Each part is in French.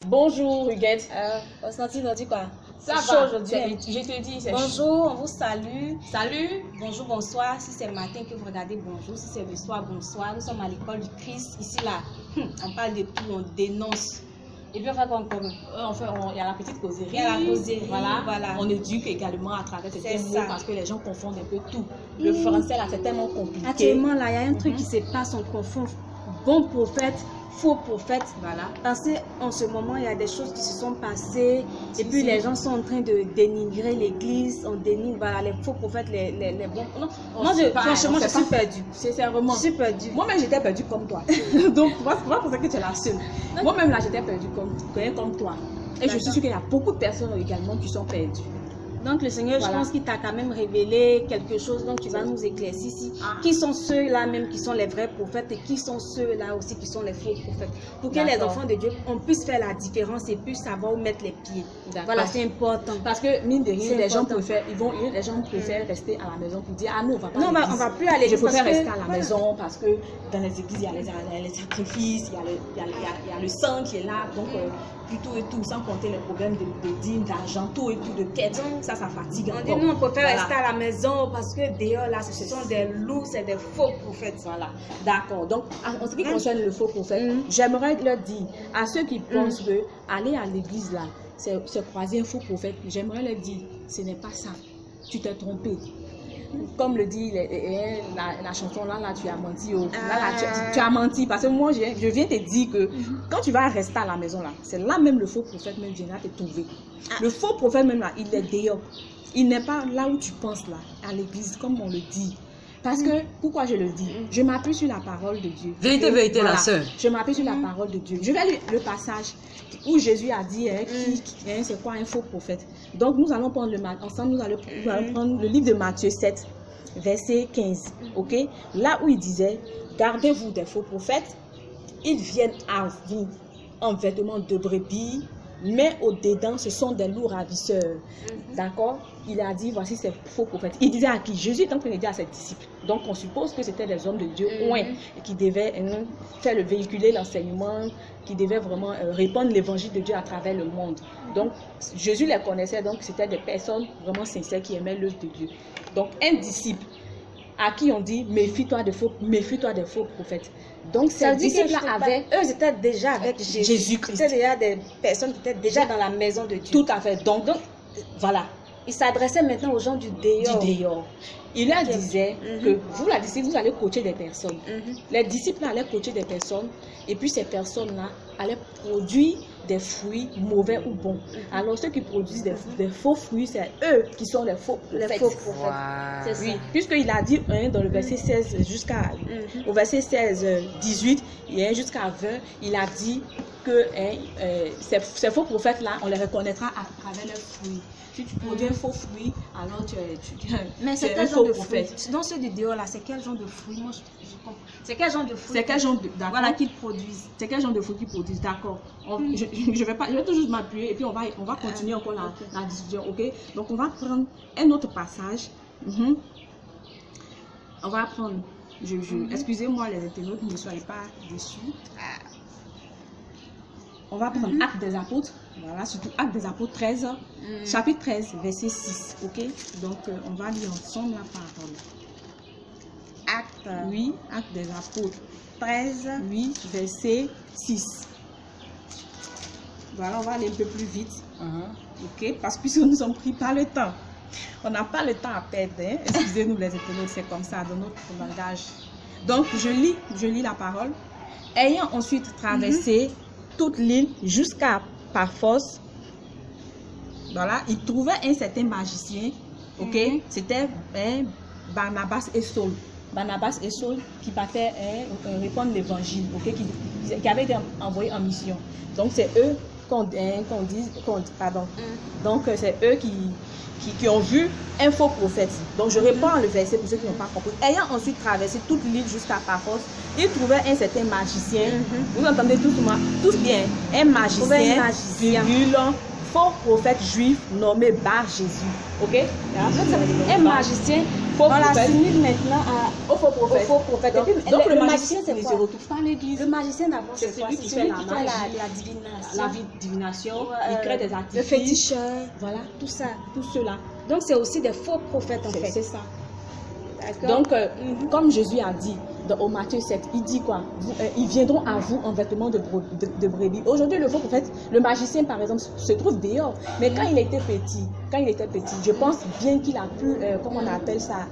Bonjour Huguette. Constantine, on dit quoi? Ça va aujourd'hui. Je te dis, c'est bonjour, on vous salue. Salut. Bonjour, bonsoir. Si c'est le matin que vous regardez, bonjour. Si c'est le soir, bonsoir. Nous sommes à l'école du Christ. Ici, là, on parle de tout, on dénonce. Et puis on fait comme il y a la petite causerie. Il y a la causerie, voilà. On éduque également à travers ces mots parce que les gens confondent un peu tout. Le français, là, c'est tellement compliqué. Actuellement, là, il y a un truc qui se passe, on confond bon prophète, faux prophète. Voilà. Parce qu'en ce moment, il y a des choses qui se sont passées et puis les gens sont en train de dénigrer l'église. On dénigre les faux prophètes, les bons. Non, moi, franchement, je suis perdue. Sincèrement. Je suis perdue. Moi-même, j'étais perdue comme toi. Donc, c'est pas pour ça que tu es la seule. Moi-même, là, j'étais perdue comme toi. Et je suis sûre qu'il y a beaucoup de personnes également qui sont perdues. Donc le Seigneur, je pense qu'il t'a quand même révélé quelque chose, donc tu vas nous éclaircir ici. Qui sont ceux-là même qui sont les vrais prophètes et qui sont ceux-là aussi qui sont les faux prophètes. Pour que les enfants de Dieu, on puisse faire la différence et puisse savoir où mettre les pieds. Voilà, c'est important. Parce que mine de rien, les gens préfèrent rester à la maison pour dire, ah non, on va pas non, on va plus aller. Je préfère rester à la maison parce que dans les églises, il y a les sacrifices, il y a le sang qui est là, donc plutôt et tout, sans compter les problèmes de dîmes, d'argent, tout et tout, de tête. Ça fatigue. On dit nous, on préfère rester à la maison parce que dehors, là, ce sont des loups, c'est des faux prophètes. Voilà, d'accord. Donc, en ce qui concerne le faux prophète, j'aimerais leur dire à ceux qui pensent que aller à l'église, là, c'est croiser un faux prophète, j'aimerais leur dire, ce n'est pas ça. Tu t'es trompé. Comme le dit la chanson, là, tu as menti. Tu as menti. Parce que moi, je viens te dire que quand tu vas rester à la maison, là, c'est là même le faux prophète même viendra te trouver. Le faux prophète même là, il est dehors. Il n'est pas là où tu penses là, à l'église, comme on le dit. Parce que, pourquoi je le dis? Je m'appuie sur la parole de Dieu. Vérité, vérité, la sœur. Je m'appuie sur la parole de Dieu. Je vais lire le passage où Jésus a dit c'est quoi un faux prophète. Donc, nous allons prendre ensemble, nous allons prendre le livre de Matthieu 7, verset 15. Ok? Là où il disait, gardez-vous des faux prophètes, ils viennent à vous en vêtements de brebis, mais au-dedans, ce sont des loups ravisseurs. D'accord? Il a dit, voici ces faux prophètes. Il disait à qui? Jésus est en train de dire à ses disciples. Donc, on suppose que c'était des hommes de Dieu, qui devaient véhiculer l'enseignement, qui devaient vraiment répandre l'évangile de Dieu à travers le monde. Donc, Jésus les connaissait, donc c'était des personnes vraiment sincères qui aimaient l'œuvre de Dieu. Donc, un disciple à qui on dit, méfie-toi des faux prophètes. Donc, ces disciples-là eux étaient déjà avec Jésus-Christ. C'était déjà des personnes qui étaient déjà dans la maison de Dieu. Tout à fait. Donc voilà. Il s'adressait maintenant aux gens du dehors. Il leur disait que vous, la disciple, vous allez coacher des personnes. Les disciples allaient coacher des personnes et puis ces personnes-là allaient produire des fruits mauvais ou bons. Alors ceux qui produisent des faux fruits, c'est eux qui sont les faux prophètes. C'est ça. Puisqu'il a dit dans le verset 16 au verset 16, 18 jusqu'à 20, il a dit que ces faux prophètes-là, on les reconnaîtra à travers leurs fruits. Si tu produis un faux fruit, alors tu es un faux prophète. Dans ceux du dehors là, c'est quel genre de fruits? Moi, je comprends. C'est quel genre de fruits? C'est quel genre de voilà qu'ils produisent. C'est quel genre de fruits qu'ils produisent, d'accord. Je vais tout juste m'appuyer et puis on va continuer encore la discussion, ok? Donc on va prendre un autre passage. On va prendre, excusez-moi les internautes, ne soyez pas déçus. On va prendre Actes des Apôtres, voilà, surtout Actes des Apôtres 13, chapitre 13, verset 6, ok? Donc, on va lire ensemble la parole. Actes des Apôtres 13, verset 6. Voilà, on va aller un peu plus vite, ok? Parce que puisque nous sommes pris par le temps, on n'a pas le temps à perdre, hein? Excusez-nous les internautes, c'est comme ça dans notre langage. Donc, je lis la parole. Ayant ensuite traversé toute l'île jusqu'à Paphos, voilà, il trouvait un certain magicien, ok, c'était Barnabas et Saul. Barnabas et Saul qui partaient répandre l'évangile, ok, qui avaient été envoyés en mission. Donc c'est eux donc c'est eux qui ont vu un faux prophète. Donc je reprends le verset pour ceux qui n'ont pas compris. Ayant ensuite traversé toute l'île jusqu'à Paphos, il trouvait un certain magicien. Vous entendez tous bien, un magicien, faux prophète juif nommé Bar Jésus. Ok? Un magicien on l'assimile maintenant au faux prophète. Donc le magicien, c'est quoi? Il ne se retrouve pas à l'église. Le magicien, d'abord, c'est celui qui fait la divination. Il crée des artifices. Le féticheur. Voilà, tout ça. Tout cela. Donc c'est aussi des faux prophètes en fait. C'est ça. Donc, comme Jésus a dit au Matthieu 7, il dit quoi? Ils viendront à vous en vêtements de brebis. Aujourd'hui, le faux prophète, le magicien par exemple, se trouve dehors. Mais quand il était petit, je pense bien qu'il a pu, comment on appelle ça,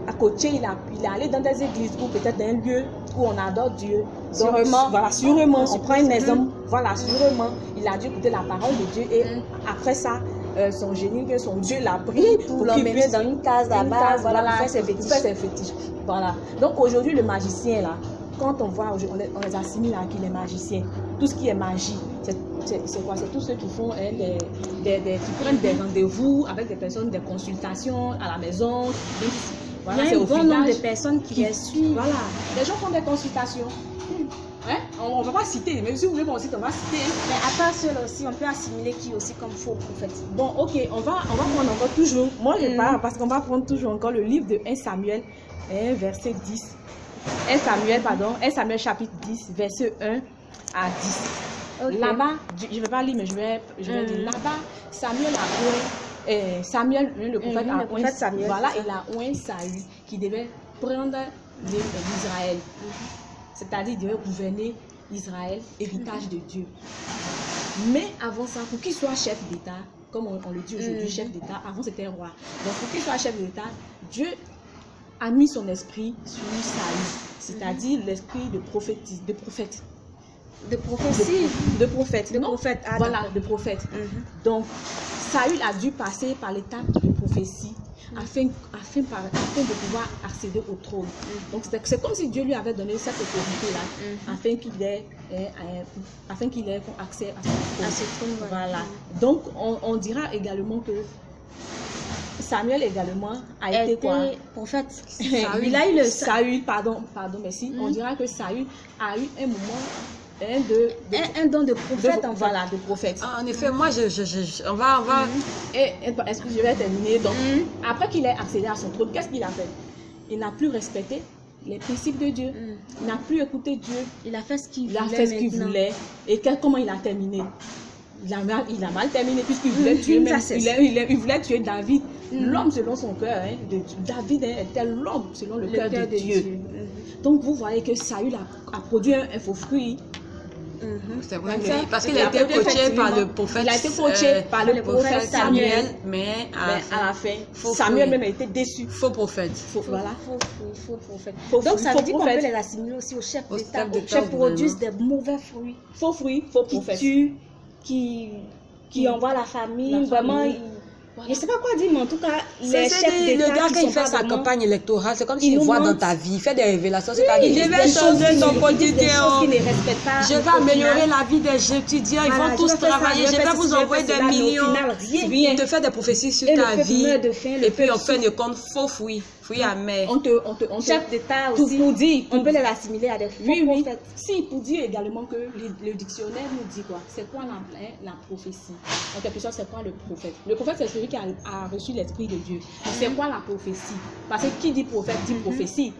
à côté, il est allé dans des églises ou peut-être dans un lieu où on adore Dieu. Sûrement. Voilà, sûrement. On prend un exemple. Voilà, sûrement. Il a dû écouter la parole de Dieu et après ça, son génie, son Dieu l'a pris pour l'emmener dans une case là-bas, voilà, pour faire ses fétiches. Voilà. Donc aujourd'hui, le magicien là, quand on voit, on les assimile à qui les magiciens. Tout ce qui est magie, c'est quoi? C'est tous ceux qui font qui prennent des rendez-vous avec des personnes, des consultations à la maison. Voilà, il y a un bon nombre de personnes qui les suivent. Voilà, les gens font des consultations. Hein? On ne va pas citer, mais si vous voulez qu'on cite, on va citer. Mais à part cela aussi, on peut assimiler qui aussi comme faux prophète. Bon, ok, on va prendre encore toujours. Moi, je pars parce qu'on va prendre toujours encore le livre de 1 Samuel, verset 10. 1 Samuel chapitre 10, verset 1 à 10. Okay. Là-bas, je ne vais pas lire, mais je vais dire là-bas, Samuel, le prophète, Samuel, voilà, il a oint Saül qui devait prendre l'Israël. C'est-à-dire, il devait gouverner Israël, héritage de Dieu. Mais avant ça, pour qu'il soit chef d'État, comme on le dit aujourd'hui, chef d'État, avant c'était un roi. Donc pour qu'il soit chef d'État, Dieu a mis son esprit sur Saül, c'est-à-dire l'esprit de prophétie, de prophète. De prophétie. De prophète. De prophète. Ah, voilà, de prophète. Donc, Saül a dû passer par l'étape de prophétie afin de pouvoir accéder au trône. Donc, c'est comme si Dieu lui avait donné cette autorité-là afin qu'il ait accès à ce trône. Voilà. Donc, on dira également que Samuel également a été quoi? Prophète. Saül, pardon, merci. On dira que Saül a eu un moment un don de prophète, voilà, de prophète. Ah, en effet, moi, on va. Est-ce que je vais terminer? Donc, après qu'il ait accédé à son trône, qu'est-ce qu'il a fait? Il n'a plus respecté les principes de Dieu. Il n'a plus écouté Dieu. Il a fait ce qu'il voulait. Et comment il a terminé? Il a mal terminé puisqu'il voulait tuer il voulait tuer David, l'homme selon son cœur. David était l'homme selon le cœur de Dieu. Donc vous voyez que Saül a produit un faux fruit. C'est vrai, parce qu'il a été coaché par le prophète. Il a été coaché par le prophète Samuel, mais à la fin, Samuel même a été déçu. Faux prophète. Voilà. Faux prophète. Donc ça veut dire qu'on peut les assimiler aussi au chef d'État, qui produisent des mauvais fruits. Faux fruits, faux prophètes. Qui envoient la famille, vraiment. Je ne sais pas quoi dire, mais en tout cas, les chefs d'État. Le gars, quand il fait sa campagne électorale, c'est comme s'il voit dans ta vie, il fait des révélations. C'est-à-dire, je vais changer ton quotidien. Je vais améliorer la vie des étudiants. Ils vont tous travailler. Je vais vous envoyer des millions. Il te fait des prophéties sur ta vie. Et puis, en fin de compte, faux fruits. Fruits amers. Chef d'État aussi. Pour dire, on peut les assimiler à des faux prophètes. Si, pour dire également que le dictionnaire nous dit quoi? C'est quoi la prophétie? En quelque sorte, c'est quoi le prophète? Le prophète, c'est celui qui a reçu l'esprit de Dieu. C'est quoi la prophétie? Parce que qui dit prophète dit prophétie.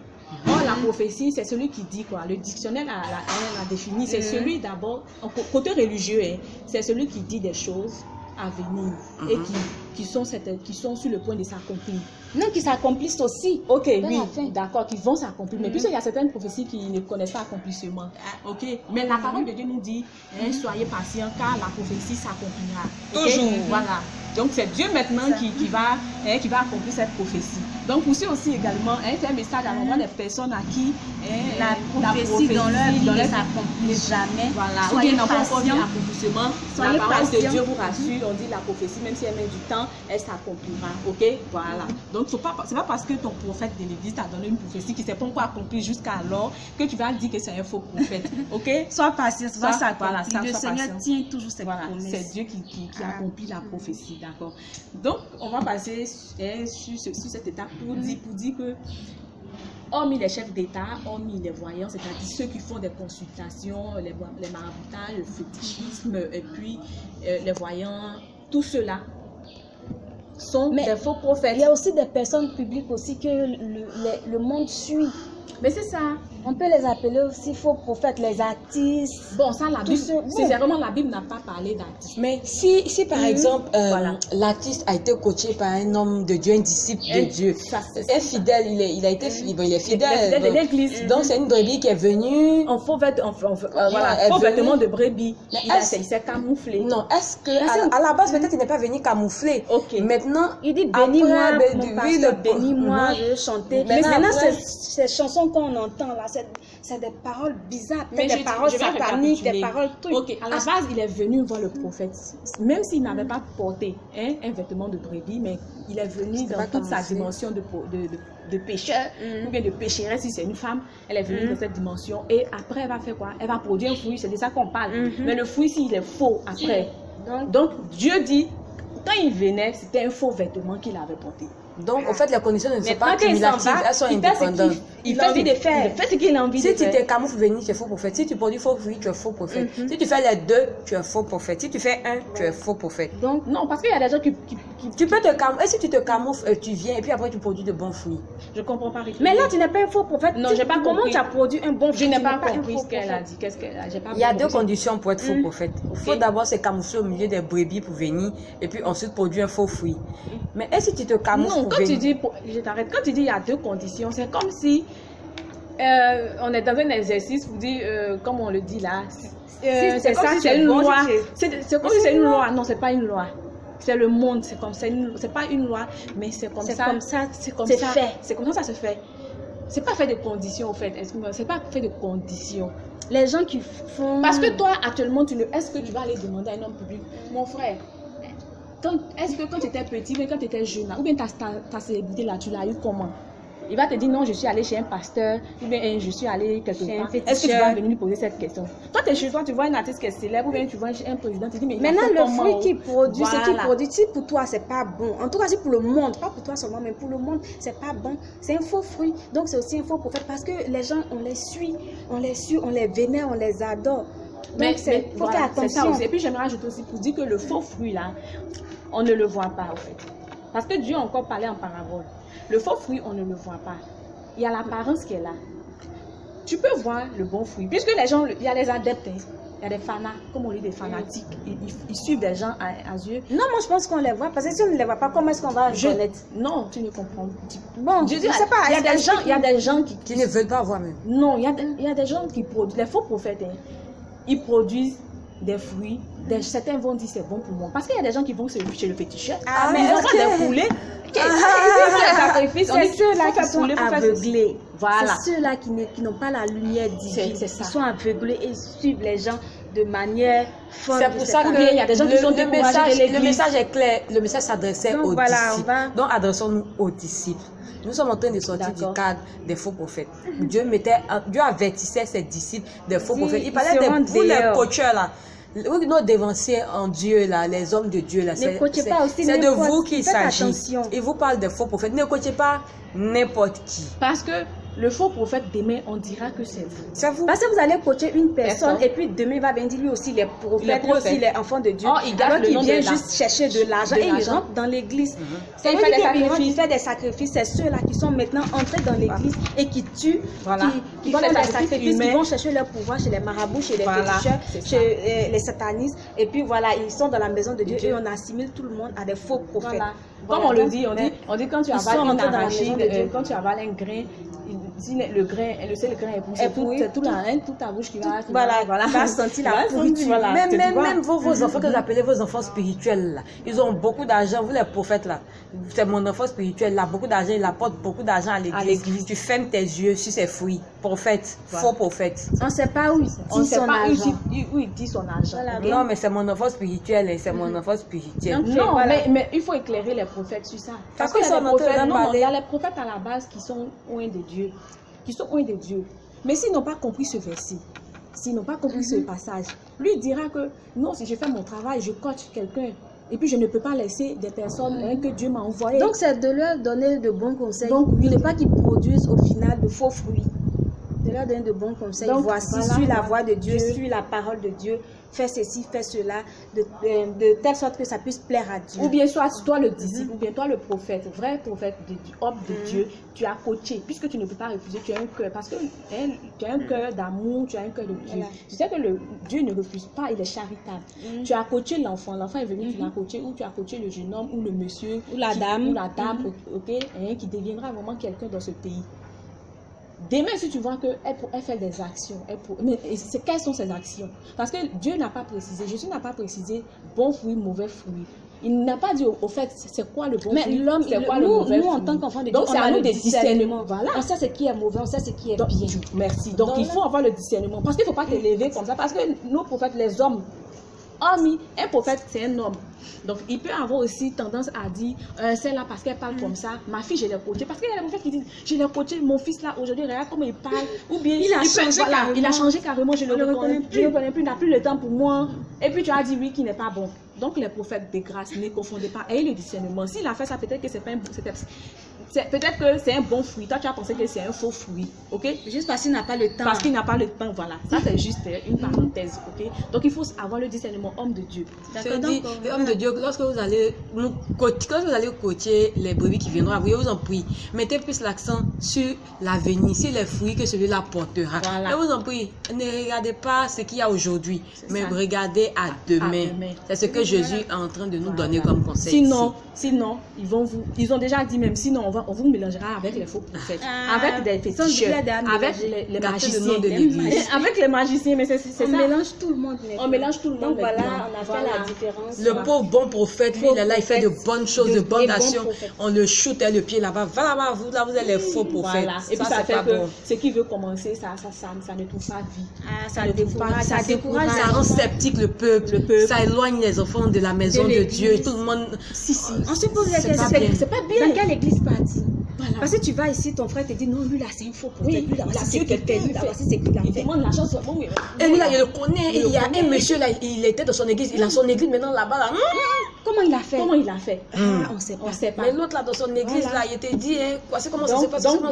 Or, la prophétie, c'est celui qui dit quoi? Le dictionnaire l'a défini. C'est celui d'abord, côté religieux, c'est celui qui dit des choses à venir et qui sont sur le point de s'accomplir. Non, qui s'accomplissent aussi. Ok, oui, d'accord, qui vont s'accomplir. Mais puisqu'il y a certaines prophéties qui ne connaissent pas accomplissement. Ok, mais la parole de Dieu nous dit, soyez patients car la prophétie s'accomplira. Toujours. Voilà. Donc c'est Dieu maintenant qui va accomplir cette prophétie. Donc aussi également, c'est un message à l'endroit des personnes à qui la prophétie dans leur vie ne s'accomplit jamais. Voilà. Soyez pas patients. Accomplissement. La parole de Dieu vous rassure, on dit la prophétie, même si elle met du temps, elle s'accomplira. Ok, voilà. Donc c'est pas parce que ton prophète de l'église t'a donné une prophétie qui ne s'est pas encore accomplie jusqu'à alors que tu vas dire que c'est un faux prophète. Ok. Sois patient, ça va voilà, le Seigneur tient toujours ses promesses. C'est Dieu qui accomplit la prophétie, d'accord. Donc on va passer sur cette étape pour dire que hormis les chefs d'État, hormis les voyants, c'est-à-dire ceux qui font des consultations, les maraboutages, le fétichisme, et puis les voyants, tout cela, sont des faux prophètes. Il y a aussi des personnes publiques aussi que le monde suit. Mais c'est ça. On peut les appeler aussi faux prophètes, les artistes. Bon, ça, la Bible, sincèrement, la Bible n'a pas parlé d'artistes. Mais si par exemple, l'artiste a été coaché par un homme de Dieu, un disciple de Dieu, est fidèle, il est fidèle de l'église. Donc, c'est une brebis qui est venue... En faux vêtements de brebis. Il s'est camouflé. Non, est-ce que à la base, peut-être il n'est pas venu camoufler. Ok. Maintenant, il dit bénis-moi, mon pasteur, bénis-moi, je veux chanter. Mais maintenant, ces chansons qu'on entend là, c'est des paroles bizarres, des paroles sataniques, des paroles trucs. Ok, à la base, il est venu voir le prophète. Même s'il n'avait pas porté un vêtement de brebis, mais il est venu dans toute sa dimension de pécheur, ou bien de pécheresse. Si c'est une femme, elle est venue dans cette dimension. Et après, elle va faire quoi? Elle va produire un fruit, c'est de ça qu'on parle. Mais le fruit, s'il est faux après. Donc, Dieu dit, quand il venait, c'était un faux vêtement qu'il avait porté. Donc, en fait, les conditions ne sont pas cumulatives, elles sont indépendantes. Il fait ce qu'il a envie de faire. Si tu te camoufles venir, tu es faux prophète. Si tu produis faux fruits, tu es faux prophète. Si tu fais les deux, tu es faux prophète. Si tu fais un, tu es faux prophète. Donc, non, parce qu'il y a des gens qui tu peux te camoufler. Et si tu te camoufles, tu viens et puis après tu produis de bons fruits. Je comprends pas. Mais là, tu n'es pas un faux prophète. Non, j'ai pas compris. Comment tu as produit un bon fruit? Je n'ai pas compris ce qu'elle a dit. Qu'est-ce qu'elle a? Il y a deux conditions pour être faux prophète. Il faut d'abord se camoufler au milieu des brebis pour venir et puis ensuite produire un faux fruit. Mais est-ce que tu te camoufles? Non, quand tu dis, je t'arrête, quand tu dis il y a deux conditions, c'est comme si on est dans un exercice pour dire, comme on le dit là, c'est ça, c'est une loi. C'est comme si c'est une loi. Non, c'est pas une loi. C'est le monde, c'est comme ça. C'est pas une loi, mais c'est comme ça. C'est comme ça. C'est comme ça, ça se fait. C'est pas fait de conditions, en fait. C'est pas fait de conditions. Les gens qui font. Parce que toi, actuellement, est-ce que tu vas aller demander à un homme public, mon frère, est-ce que quand tu étais petit, mais quand tu étais jeune, ou bien ta célébrité là, tu l'as eu comment? Il va te dire non, je suis allé chez un pasteur, ou bien je suis allé quelque part. Est-ce que tu vas venir lui poser cette question? Toi, tu es chez toi, tu vois une artiste qui est célèbre, ou bien tu vois un président, tu dis mais maintenant, le fruit qu'il produit, ce qu'il produit, si pour toi, c'est pas bon. En tout cas, si pour le monde, pas pour toi seulement, mais pour le monde, c'est pas bon. C'est un faux fruit. Donc, c'est aussi un faux prophète parce que les gens, on les suit, on les vénère, on les adore. Donc, il faut faire attention. Et puis, j'aimerais ajouter aussi pour dire que le faux fruit, là, on ne le voit pas, en fait. Parce que Dieu a encore parlé en parabole. Le faux fruit, on ne le voit pas. Il y a l'apparence qui est là. Tu peux voir le bon fruit. Puisque les gens, il y a les adeptes, il y a des fanats, comme on dit des fanatiques. Ils suivent des gens à yeux. Non, moi je pense qu'on les voit. Parce que si on ne les voit pas, comment est-ce qu'on va reconnaître? Non, tu ne comprends. Bon, je sais pas. Il y a des gens qui ne veulent pas voir même. Non, il y a des gens qui produisent. Les faux prophètes, ils produisent des fruits. Certains vont dire c'est bon pour moi. Parce qu'il y a des gens qui vont chez le féticheur. Mais ils ont des poulets. C'est ceux-là qui sont aveuglés. Voilà. C'est ceux-là qui n'ont pas la lumière divine. Ils sont aveuglés et suivent les gens de manière folle. C'est pour ça qu'il y a des gens qui sont découragés. Le message est clair. Le message s'adressait aux disciples. Donc adressons-nous aux disciples. Nous sommes en train de sortir du cadre des faux prophètes. Dieu avertissait ses disciples des faux prophètes. Il parlait pour les coacheurs là. Nos dévanciers en Dieu, là, les hommes de Dieu, là, c'est de vous qu'il s'agit. Il vous parle de faux prophètes. Ne coachez pas n'importe qui. Parce que le faux prophète, demain, on dira que c'est vous. C'est vous. Parce que vous allez coacher une personne et puis demain, il va venir lui aussi les prophètes, lui aussi les enfants de Dieu. Alors qu'il vient juste chercher de l'argent et il rentre dans l'église. C'est lui qui fait des sacrifices. C'est ceux-là qui sont maintenant entrés dans l'église et qui tuent, qui font des sacrifices, qui vont chercher leur pouvoir chez les marabouts, chez les féticheurs, chez les satanistes. Et puis voilà, ils sont dans la maison de Dieu et on assimile tout le monde à des faux prophètes. Comme on le dit, on dit quand tu avales une arachide, quand tu avales un grain, le grain est poussé, c'est toute ta bouche qui va. Voilà, va sentir la pourriture. Même vos enfants que vous appelez vos enfants spirituels là, ils ont beaucoup d'argent. Vous les prophètes là, c'est mon enfant spirituel là, beaucoup d'argent, il apporte beaucoup d'argent à l'église. Tu fermes tes yeux sur ses fruits. Prophète, faux prophète. On ne sait pas où il dit son argent. Non, mais c'est mon enfant spirituel, c'est mon enfant spirituel. Non, mais il faut éclairer les prophètes sur ça. Parce que il y a les prophètes à la base qui sont loin de Dieu. Mais s'ils n'ont pas compris ce verset, s'ils n'ont pas compris ce passage, lui dira que non, si je fais mon travail, je coach quelqu'un. Et puis je ne peux pas laisser des personnes que Dieu m'a envoyées. Donc c'est de leur donner de bons conseils. Donc ne pas qu'ils produisent au final de faux fruits. De leur donne de bons conseils. Donc, voici, suis la voie de Dieu, suis la parole de Dieu. Fais ceci, fais cela, de telle sorte que ça puisse plaire à Dieu. Ou bien soit toi le disciple, ou bien toi le prophète, vrai prophète, homme de Dieu, tu as coaché, puisque tu ne peux pas refuser, tu as un cœur, parce que tu as un cœur d'amour, tu as un cœur de Dieu. Voilà. Tu sais que Dieu ne refuse pas, il est charitable. Tu as coaché l'enfant est venu, tu l'as coaché, ou tu as coaché le jeune homme, ou le monsieur, ou la dame, ok, qui deviendra vraiment quelqu'un dans ce pays. Demain, si tu vois qu'elle fait des actions, mais quelles sont ces actions? Parce que Dieu n'a pas précisé, Jésus n'a pas précisé bon fruit, mauvais fruit. Il n'a pas dit au fait c'est quoi le bon fruit, c'est quoi le mauvais fruit. Nous, en tant qu'enfants de Dieu, on a le discernement. Voilà. On sait ce qui est mauvais, on sait ce qui est bien. Merci. Donc il faut avoir le discernement. Parce qu'il ne faut pas t'élever comme ça. Parce que nos prophètes, les hommes, un prophète, c'est un homme. Donc, il peut avoir aussi tendance à dire, celle-là, parce qu'elle parle comme ça, ma fille, je l'ai coachée. Parce qu'il y a des prophètes qui disent, je l'ai coaché, mon fils là, aujourd'hui, regarde comment il parle. Ou bien, il a changé carrément, je ne le reconnais plus, il n'a plus le temps pour moi. Et puis, tu as dit oui, qui n'est pas bon. Donc, les prophètes de grâce, ne confondez pas. Ayez le discernement. S'il a fait ça, peut-être que c'est pas un peut-être que c'est un bon fruit. Toi, tu as pensé que c'est un faux fruit. Ok? Juste parce qu'il n'a pas le temps. Parce qu'il n'a pas le temps, voilà. Ça, c'est juste une parenthèse. Ok? Donc, il faut avoir le discernement, homme de Dieu. D'accord. Homme de Dieu, lorsque vous allez coacher les brebis qui viendront, vous vous en prie, mettez plus l'accent sur l'avenir, sur les fruits que celui-là portera. Voilà. Je vous en prie, ne regardez pas ce qu'il y a aujourd'hui, mais regardez à demain. C'est ce que Jésus est en train de nous donner comme conseil. Sinon, ils ont déjà dit même, sinon on vous mélangera avec les faux prophètes, avec des féticheurs, avec les magiciens, avec les magiciens, mais c'est ça. On mélange tout le monde. On mélange tout le monde. Donc voilà, on a fait la différence. Le pauvre bon prophète, lui, il est là, il fait de bonnes choses, de bonnes actions. On le shoot le pied là-bas. Voilà, vous êtes les faux prophètes. Voilà. Et puis ça fait que ce qui veut commencer, ça ne trouve pas vie. Ça décourage. Ça rend sceptique le peuple. Ça éloigne les enfants de la maison de Dieu. Tout le monde. On se pose la question, c'est pas bien. Dans quelle église partie? Voilà. Parce que tu vas ici, ton frère te dit non, lui là c'est un faux prophète. Lui là, c'est quelqu'un. Lui là, c'est ce qu'il a fait. Il demande la chance. Et lui là, il le connaît. Il y a un monsieur là, il était dans son église. Il a son église maintenant là-bas. Là. Comment il a fait? On sait pas. Mais l'autre là, dans son église là, il était dit, c'est comment ça se passe? Donc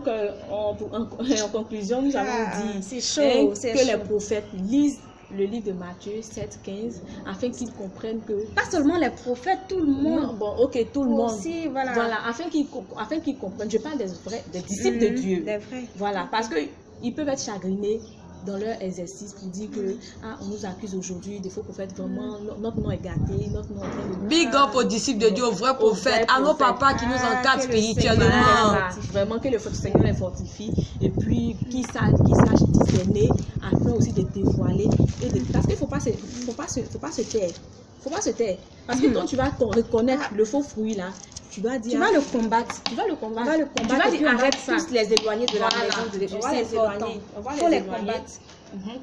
en conclusion, nous avons dit que les prophètes lisent le livre de Matthieu 7:15 afin qu'ils comprennent que pas seulement les prophètes, tout le monde. Non, bon, ok, tout le monde. Aussi, voilà, afin qu'ils comprennent. Je parle des disciples de Dieu. Des vrais. Voilà, parce que ils peuvent être chagrinés dans leur exercice pour dire que on nous accuse aujourd'hui des faux prophètes, vraiment notre nom est gâté, notre nom est en train de... Big up aux disciples de Dieu, aux vrais prophètes, à nos papas qui nous encadrent spirituellement. Vraiment que le Seigneur les fortifie et puis qu'ils sachent discerner afin aussi de dévoiler parce qu'il faut pas se taire. Faut pas se taire. Parce que quand tu vas reconnaître le faux fruit là, tu vas dire... Tu vas le combattre. Tu vas dire arrête ça. Tous les éloigner de la maison de Dieu. C'est important. Il faut les combattre.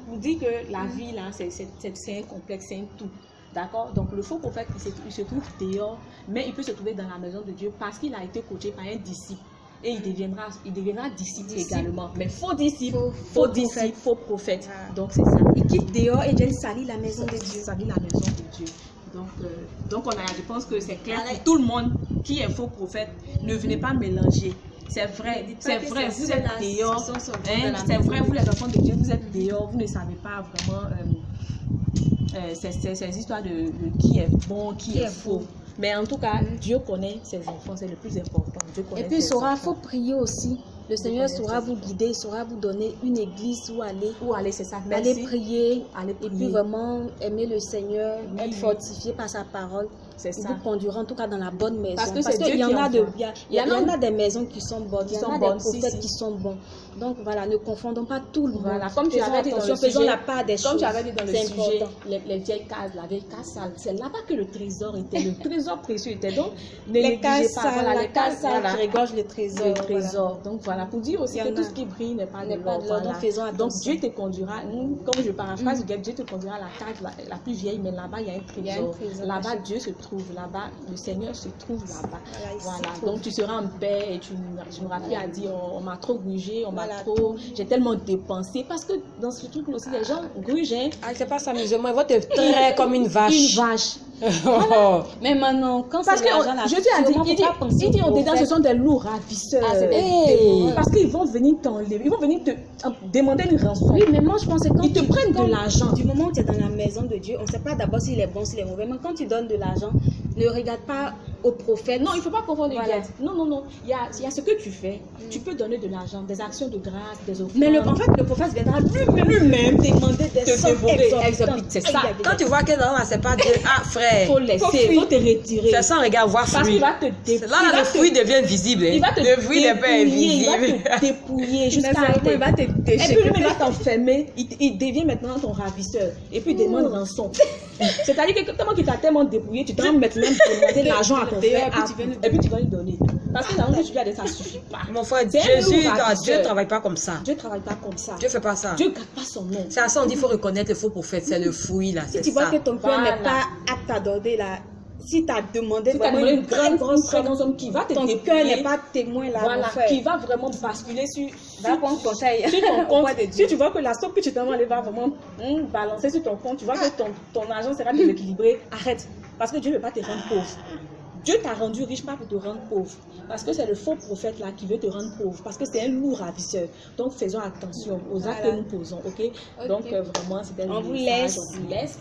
Pour dire que la vie là, c'est un complexe, c'est un tout. D'accord? Donc le faux prophète, il se trouve dehors, mais il peut se trouver dans la maison de Dieu parce qu'il a été coaché par un disciple. Et il deviendra disciple également. Mais faux disciple, faux prophète. Donc c'est ça. Il quitte dehors et Dieu salit la maison de Dieu. Salit la maison de Dieu. Donc je pense que c'est clair pour tout le monde qui est faux prophète. Ne venez pas mélanger. C'est vrai, vous êtes dehors. C'est vrai, vous les enfants de Dieu, vous êtes dehors. Vous ne savez pas vraiment ces histoires de qui est bon, qui est faux. Mais en tout cas, Dieu connaît ses enfants, c'est le plus important. Et puis, il faut prier aussi. Le Seigneur saura vous guider, il saura vous donner une église où aller. C'est ça. Aller prier. Et puis vraiment aimer le Seigneur, être fortifié par sa parole. C'est ça. Vous conduira en tout cas dans la bonne maison. Parce qu'il y en a des maisons qui sont bonnes, il y en a des prophètes qui sont bons. Donc voilà, ne confondons pas tout le monde. Voilà, comme tu avais dit dans le sujet, la part des choses. Comme tu avais dit dans le sujet, les vieilles cases, la vieille case sale, c'est là-bas que le trésor était, le trésor précieux était. Donc, les cases sales, les cases sales qui regorgent le trésor. Donc voilà, pour dire aussi que tout ce qui brille n'est pas de l'or. Donc faisons attention. Donc Dieu te conduira, comme je paraphrase, Dieu te conduira à la case la plus vieille, mais là-bas il y a un trésor. Là-bas Dieu se trouve, là-bas le Seigneur se trouve là-bas. Voilà, donc tu seras en paix et tu n'auras plus à dire on m'a trop grugé, j'ai tellement dépensé. Parce que dans ce truc aussi, les gens grugent. C'est pas ça, musulman, ils vont te traiter comme une vache. Voilà. Mais maintenant, quand parce que je t'ai dit, il dit au dedans, ce sont des loups ravisseurs. Oui. Parce qu'ils vont venir t'enlever, ils vont venir te demander une rançon. Oui, mais moi je pense que quand ils te prennent de l'argent. Du moment où tu es dans la maison de Dieu, on ne sait pas d'abord s'il est bon, s'il est mauvais. Mais quand tu donnes de l'argent, ne regarde pas au prophète. Non, il ne faut pas confondre les voilà. gars. Non. Il y a ce que tu fais. Tu peux donner de l'argent, des actions de grâce, des offrandes. Mais en fait, le prophète viendra lui-même demander des sommes exorbitantes. C'est ça. Quand tu vois que non, c'est pas Dieu. Ah, frère. Il faut laisser, il faut te retirer. C'est ça, regarde, voir fruit. Parce qu'il va te dépouiller. Là, le fruit devient visible. Il va te le fruit n'est pas invisible. Il va te dépouiller jusqu'à il va te déchirer. Et puis lui, il va t'enfermer. Il devient maintenant ton ravisseur. Et puis il demande rançon. C'est-à-dire que tellement qu'il t'a tellement dépouillé, tu dois maintenant demander l'argent à ton frère. Et puis tu vas lui donner. Parce que dans le tu lui as dit, ça ne suffit pas. Mon frère, Dieu ne travaille pas comme ça. Dieu ne travaille pas comme ça. Dieu ne fait pas ça. Dieu ne garde pas son nom. C'est à ça on dit qu'il faut reconnaître le faux prophète. C'est le fruit là. Si tu vois que ton cœur n'est pas apte à donner là. Si tu as demandé une très grande somme qui va te ton cœur n'est pas témoin là, voilà, qui va vraiment basculer sur ton compte. Si tu vois que la somme que tu demandes va vraiment balancer sur ton compte, tu vois que ton argent sera déséquilibré, arrête. Parce que Dieu ne veut pas te rendre pauvre. Dieu t'a rendu riche pas pour te rendre pauvre. Parce que c'est le faux prophète là qui veut te rendre pauvre. Parce que c'est un lourd ravisseur. Donc faisons attention aux actes que nous posons. Ok? Donc vraiment, c'était on vous laisse.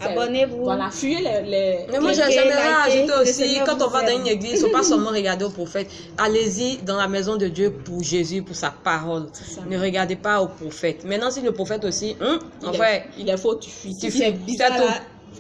Abonnez-vous. Voilà, fuyez les. Mais moi, j'aimerais rajouter aussi, quand on va dans une église, il ne faut pas seulement regarder au prophète. Allez-y dans la maison de Dieu pour Jésus, pour sa parole. Ne regardez pas au prophète. Maintenant, si le prophète aussi, il est faux, tu fuis. Tu fais bizarre.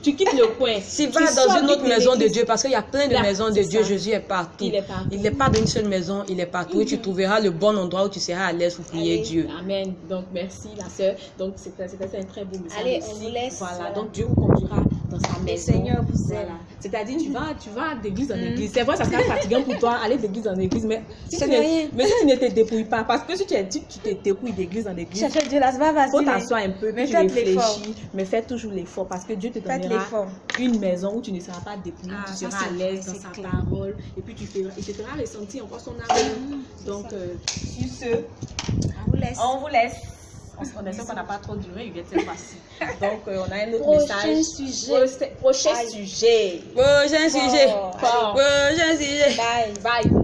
Tu quittes le coin. Tu vas dans une autre maison de Dieu parce qu'il y a plein de maisons de Dieu. Jésus est partout. Il n'est pas dans une seule maison, il est partout. Et tu trouveras le bon endroit où tu seras à l'aise pour prier Dieu. Amen. Donc merci la sœur. Donc c'était un très beau message. Allez, on vous laisse. Voilà. Donc Dieu vous conduira dans sa maison. Le Seigneur vous aide. C'est-à-dire tu vas d'église en église. C'est vrai, ça sera fatigant pour toi aller d'église en église, mais si tu ne te dépouilles pas, parce que si tu te dépouilles d'église en église, cherche Dieu là, ça va faut t'asseoir un peu, mais tu réfléchis, mais fais toujours l'effort parce que Dieu te donnera une maison où tu ne seras pas dépouillé, tu seras à l'aise dans sa parole et puis il te fera ressentir encore son amour. Donc sur ce, on vous laisse. On espère qu'on n'a pas trop duré, il vient de cette fois-ci. Donc on a un autre message. Prochain sujet. Prochain sujet. Bye.